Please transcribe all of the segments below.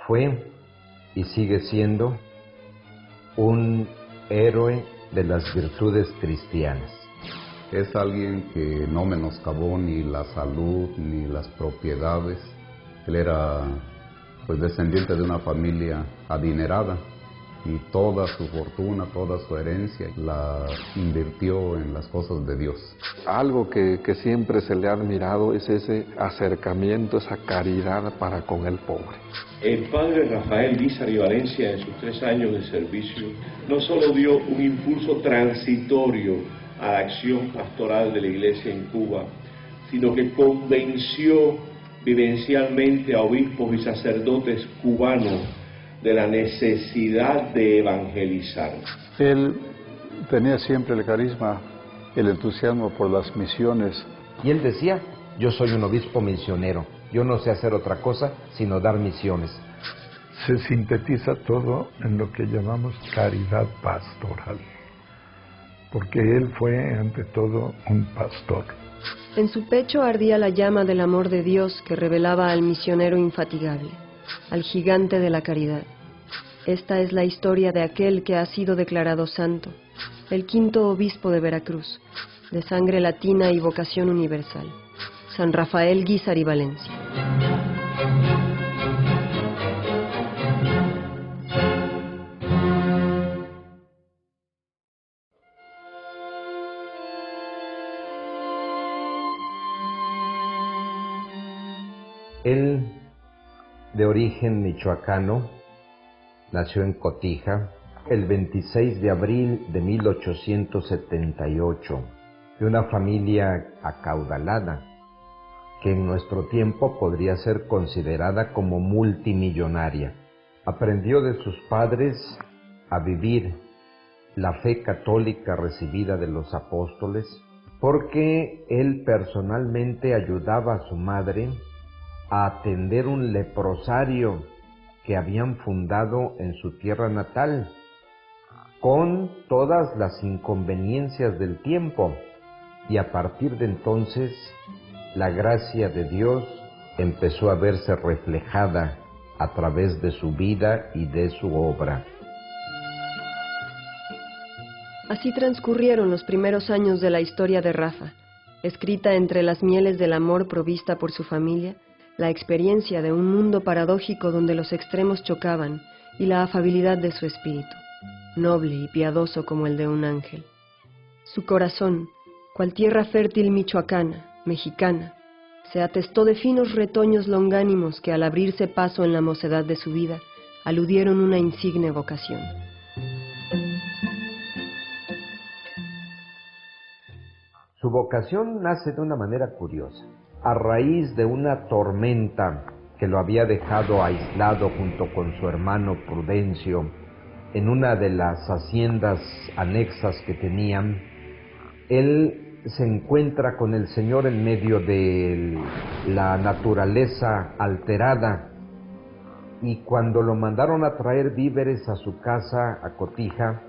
Fue y sigue siendo un héroe de las virtudes cristianas. Es alguien que no menoscabó ni la salud ni las propiedades. Él era pues descendiente de una familia adinerada y toda su fortuna, toda su herencia la invirtió en las cosas de Dios. Algo que siempre se le ha admirado es ese acercamiento, esa caridad para con el pobre. El padre Rafael Guízar y Valencia, en sus 3 años de servicio, no solo dio un impulso transitorio a la acción pastoral de la Iglesia en Cuba, sino que convenció vivencialmente a obispos y sacerdotes cubanos de la necesidad de evangelizar. Él tenía siempre el carisma, el entusiasmo por las misiones. Y él decía, yo soy un obispo misionero, yo no sé hacer otra cosa sino dar misiones. Se sintetiza todo en lo que llamamos caridad pastoral, porque él fue ante todo un pastor. En su pecho ardía la llama del amor de Dios que revelaba al misionero infatigable, al gigante de la caridad. Esta es la historia de aquel que ha sido declarado santo, el 5º obispo de Veracruz, de sangre latina y vocación universal, San Rafael Guízar y Valencia. Él, de origen michoacano, nació en Cotija el 26 de abril de 1878, de una familia acaudalada, que en nuestro tiempo podría ser considerada como multimillonaria. Aprendió de sus padres a vivir la fe católica recibida de los apóstoles, porque él personalmente ayudaba a su madre a atender un leprosario que habían fundado en su tierra natal, con todas las inconveniencias del tiempo, y a partir de entonces la gracia de Dios empezó a verse reflejada a través de su vida y de su obra. Así transcurrieron los primeros años de la historia de Rafa, escrita entre las mieles del amor provista por su familia, la experiencia de un mundo paradójico donde los extremos chocaban y la afabilidad de su espíritu, noble y piadoso como el de un ángel. Su corazón, cual tierra fértil michoacana, mexicana, se atestó de finos retoños longánimos que al abrirse paso en la mocedad de su vida, aludieron una insigne vocación. Su vocación nace de una manera curiosa. A raíz de una tormenta que lo había dejado aislado junto con su hermano Prudencio en una de las haciendas anexas que tenían, él se encuentra con el Señor en medio de la naturaleza alterada, y cuando lo mandaron a traer víveres a su casa, a Cotija,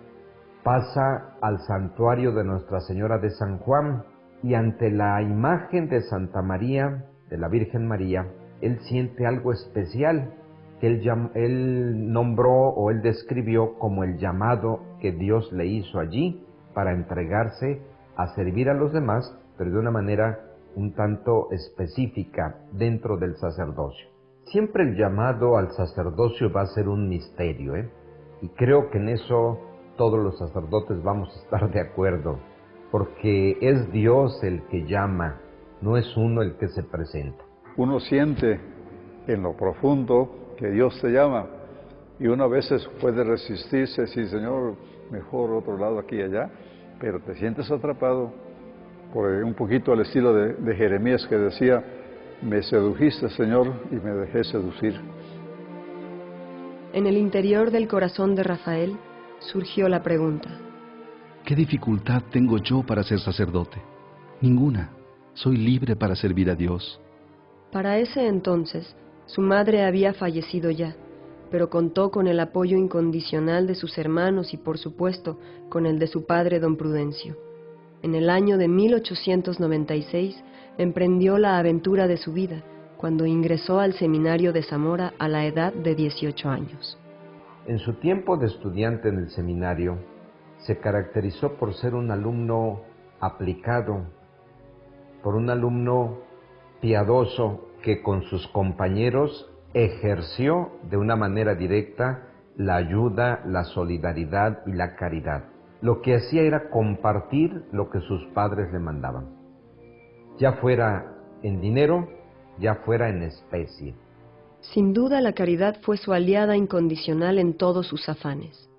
pasa al santuario de Nuestra Señora de San Juan, y ante la imagen de Santa María, de la Virgen María, él siente algo especial que él nombró o él describió como el llamado que Dios le hizo allí para entregarse a servir a los demás, pero de una manera un tanto específica dentro del sacerdocio. Siempre el llamado al sacerdocio va a ser un misterio, y creo que en eso todos los sacerdotes vamos a estar de acuerdo, porque es Dios el que llama, no es uno el que se presenta. Uno siente en lo profundo que Dios te llama, y uno a veces puede resistirse, decir, Señor, mejor otro lado aquí y allá, pero te sientes atrapado por un poquito al estilo de Jeremías, que decía, me sedujiste, Señor, y me dejé seducir. En el interior del corazón de Rafael surgió la pregunta: ¿qué dificultad tengo yo para ser sacerdote? Ninguna. Soy libre para servir a Dios. Para ese entonces, su madre había fallecido ya, pero contó con el apoyo incondicional de sus hermanos y, por supuesto, con el de su padre, don Prudencio. En el año de 1896 emprendió la aventura de su vida, cuando ingresó al seminario de Zamora a la edad de 18 años. En su tiempo de estudiante en el seminario, se caracterizó por ser un alumno aplicado, por un alumno piadoso que con sus compañeros ejerció de una manera directa la ayuda, la solidaridad y la caridad. Lo que hacía era compartir lo que sus padres le mandaban, ya fuera en dinero, ya fuera en especie. Sin duda la caridad fue su aliada incondicional en todos sus afanes.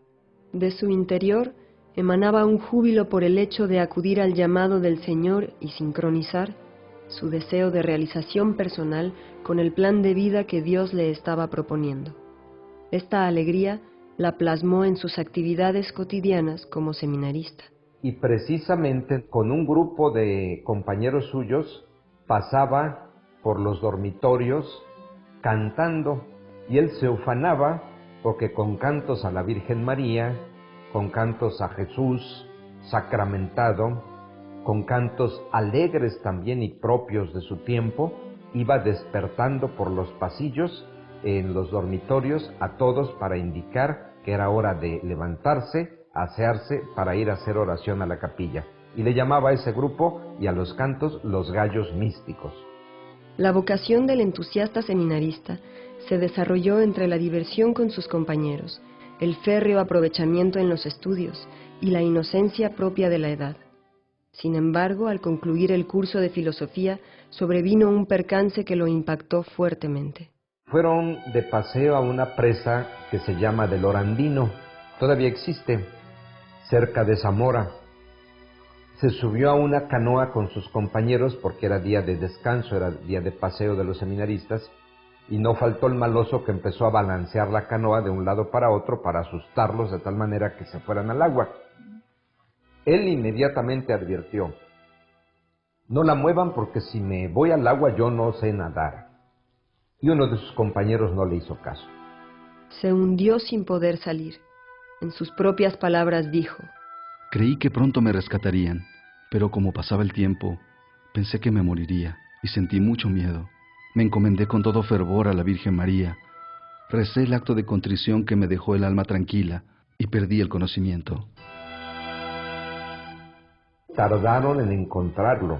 De su interior emanaba un júbilo por el hecho de acudir al llamado del Señor y sincronizar su deseo de realización personal con el plan de vida que Dios le estaba proponiendo. Esta alegría la plasmó en sus actividades cotidianas como seminarista. Y precisamente con un grupo de compañeros suyos pasaba por los dormitorios cantando, y él se ufanaba porque con cantos a la Virgen María, con cantos a Jesús sacramentado, con cantos alegres también y propios de su tiempo, iba despertando por los pasillos en los dormitorios a todos para indicar que era hora de levantarse, asearse para ir a hacer oración a la capilla. Y le llamaba a ese grupo y a los cantos los gallos místicos. La vocación del entusiasta seminarista se desarrolló entre la diversión con sus compañeros, el férreo aprovechamiento en los estudios y la inocencia propia de la edad. Sin embargo, al concluir el curso de filosofía, sobrevino un percance que lo impactó fuertemente. Fueron de paseo a una presa que se llama del Orandino, todavía existe, cerca de Zamora. Se subió a una canoa con sus compañeros porque era día de descanso, era día de paseo de los seminaristas, y no faltó el maloso que empezó a balancear la canoa de un lado para otro para asustarlos de tal manera que se fueran al agua. Él inmediatamente advirtió: no la muevan porque si me voy al agua yo no sé nadar. Y uno de sus compañeros no le hizo caso. Se hundió sin poder salir. En sus propias palabras dijo: creí que pronto me rescatarían, pero como pasaba el tiempo, pensé que me moriría y sentí mucho miedo. Me encomendé con todo fervor a la Virgen María, recé el acto de contrición que me dejó el alma tranquila y perdí el conocimiento. Tardaron en encontrarlo.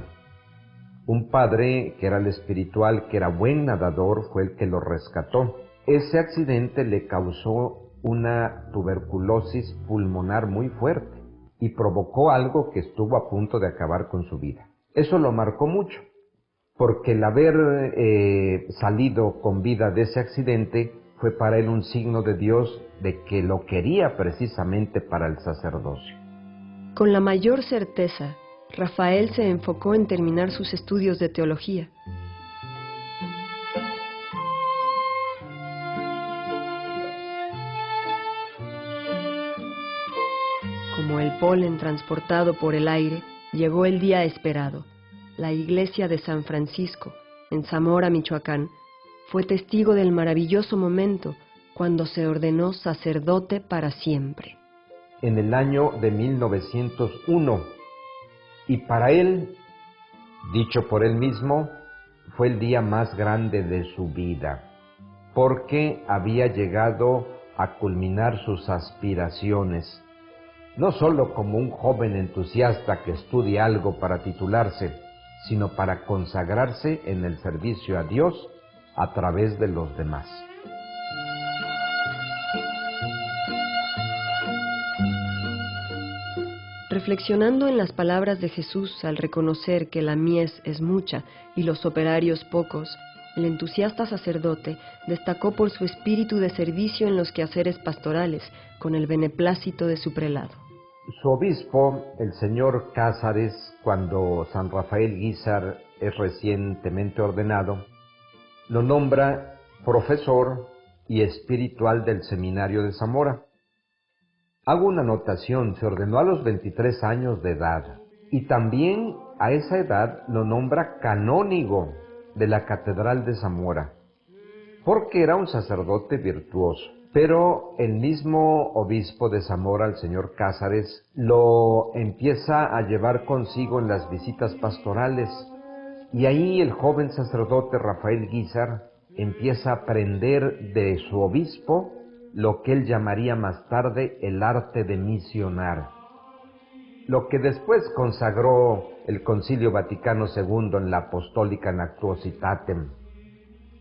Un padre, que era el espiritual, que era buen nadador, fue el que lo rescató. Ese accidente le causó una tuberculosis pulmonar muy fuerte y provocó algo que estuvo a punto de acabar con su vida. Eso lo marcó mucho, porque el haber salido con vida de ese accidente fue para él un signo de Dios de que lo quería precisamente para el sacerdocio. Con la mayor certeza, Rafael se enfocó en terminar sus estudios de teología. Como el polen transportado por el aire, llegó el día esperado. La iglesia de San Francisco, en Zamora, Michoacán, fue testigo del maravilloso momento cuando se ordenó sacerdote para siempre. En el año de 1901, y para él, dicho por él mismo, fue el día más grande de su vida, porque había llegado a culminar sus aspiraciones, no solo como un joven entusiasta que estudia algo para titularse, sino para consagrarse en el servicio a Dios a través de los demás. Reflexionando en las palabras de Jesús al reconocer que la mies es mucha y los operarios pocos, el entusiasta sacerdote destacó por su espíritu de servicio en los quehaceres pastorales, con el beneplácito de su prelado. Su obispo, el señor Cázares, cuando San Rafael Guízar es recientemente ordenado, lo nombra profesor y espiritual del seminario de Zamora. Hago una anotación: se ordenó a los 23 años de edad y también a esa edad lo nombra canónigo de la Catedral de Zamora, porque era un sacerdote virtuoso. Pero el mismo obispo de Zamora, el señor Cázares, lo empieza a llevar consigo en las visitas pastorales Y ahí el joven sacerdote Rafael Guízar empieza a aprender de su obispo lo que él llamaría más tarde el arte de misionar, lo que después consagró el Concilio Vaticano II en la Apostólica Actuositatem,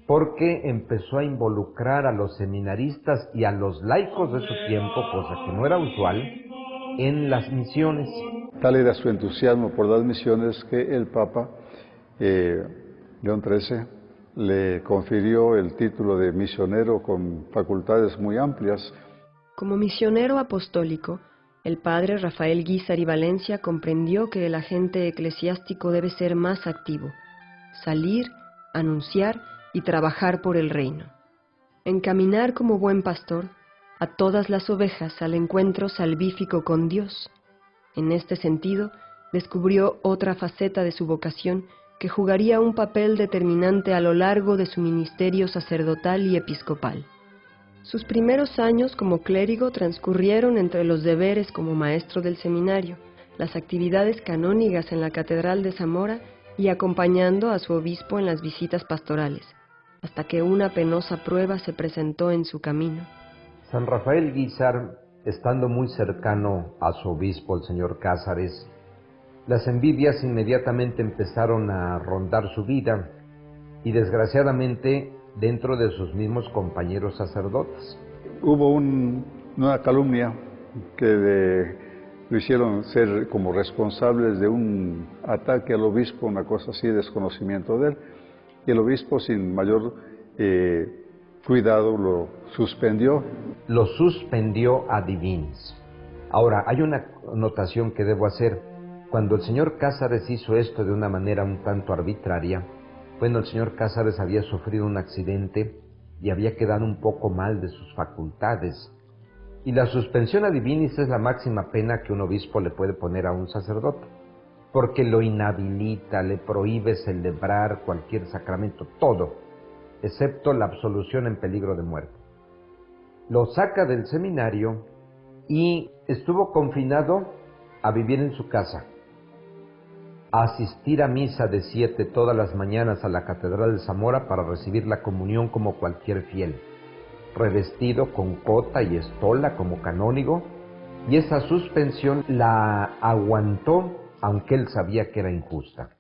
porque empezó a involucrar a los seminaristas y a los laicos de su tiempo, cosa que no era usual, en las misiones. Tal era su entusiasmo por las misiones que el Papa León XIII le confirió el título de misionero con facultades muy amplias. Como misionero apostólico, el padre Rafael Guízar y Valencia comprendió que el agente eclesiástico debe ser más activo, salir, anunciar y trabajar por el reino. Encaminar como buen pastor a todas las ovejas al encuentro salvífico con Dios. En este sentido, descubrió otra faceta de su vocación que jugaría un papel determinante a lo largo de su ministerio sacerdotal y episcopal. Sus primeros años como clérigo transcurrieron entre los deberes como maestro del seminario, las actividades canónigas en la Catedral de Zamora y acompañando a su obispo en las visitas pastorales, hasta que una penosa prueba se presentó en su camino. San Rafael Guízar, estando muy cercano a su obispo, el señor Cázares, las envidias inmediatamente empezaron a rondar su vida y desgraciadamente dentro de sus mismos compañeros sacerdotes. Hubo una calumnia que lo hicieron ser como responsables de un ataque al obispo, una cosa así, desconocimiento de él, y el obispo sin mayor cuidado lo suspendió. Lo suspendió a divinis. Ahora, hay una anotación que debo hacer. Cuando el señor Cázares hizo esto de una manera un tanto arbitraria, bueno, el señor Cázares había sufrido un accidente y había quedado un poco mal de sus facultades. Y la suspensión a divinis es la máxima pena que un obispo le puede poner a un sacerdote, porque lo inhabilita, le prohíbe celebrar cualquier sacramento, todo, excepto la absolución en peligro de muerte. Lo saca del seminario y estuvo confinado a vivir en su casa, a asistir a misa de 7 todas las mañanas a la Catedral de Zamora para recibir la comunión como cualquier fiel, revestido con cota y estola como canónigo, y esa suspensión la aguantó, aunque él sabía que era injusta.